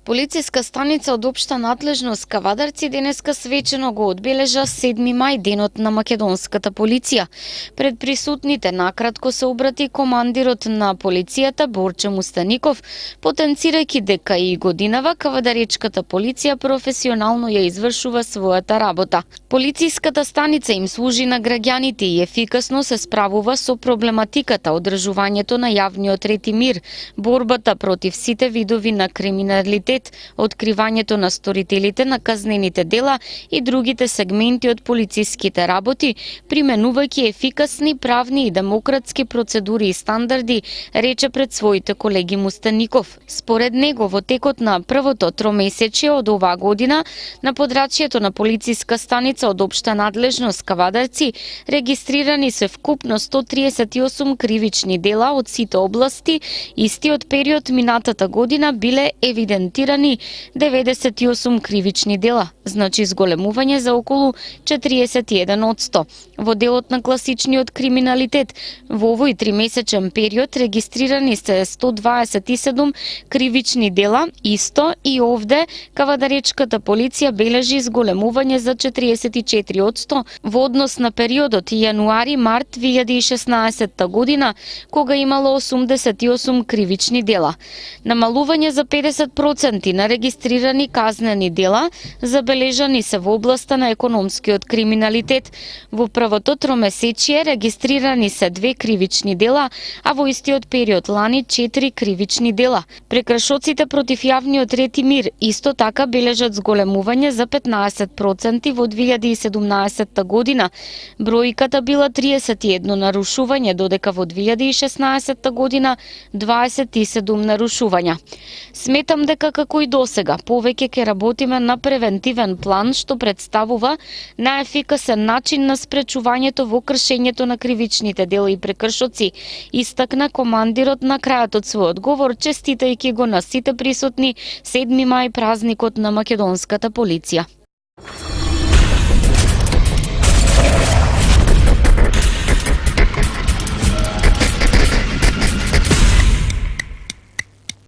Полициска станица од општа надлежност Кавадарци денеска свечено го одбележа 7 мај, денот на македонската полиција. Пред присутните накратко се обрати командирот на полицијата Борче Мустаников, потенцирајќи дека и годинава кавадаречката полиција професионално ја извршува својата работа. Полициската станица им служи на граѓаните и ефикасно се справува со проблематиката одржувањето на јавниот ред и мир, борбата против сите видови на криминалитет, откривањето на сторителите на казнените дела и другите сегменти од полициските работи, применувајќи ефикасни, правни и демократски процедури и стандарди, рече пред своите колеги Мустаников. Според него, во текот на првото тромесечие од оваа година, на подрачјето на полициска станица од општа надлежност Кавадарци, регистрирани се вкупно 138 кривични дела од сите области. Истиот период минатата година биле евидентирани 98 кривични дела, значи зголемување за околу 41%. Во делот на класичниот криминалитет, во овој тримесечен период регистрирани се 127 кривични дела, исто и овде кавадаречката полиција бележи зголемување за 44% во однос на периодот јануари-март 2016 година, кога имало 88 кривични дела. Намалување за 50% на регистрирани казнени дела забележани се во областа на економскиот криминалитет. Во првото тромесечие регистрирани се 2 кривични дела, а во истиот период лани 4 кривични дела. Прекршоците против јавниот ред и мир исто така бележат зголемување за 15% во 2017 година. Бројката била 31 нарушување, додека во 2016 година 27 нарушувања. Сметам дека како и досега, повеќе ќе работиме на превентивен план, што представува најефикасен начин на спречувањето во кршењето на кривичните дела и прекршоци, истакна командирот на крајот од својот говор, честитајќи го на сите присутни 7 мај, празникот на македонската полиција.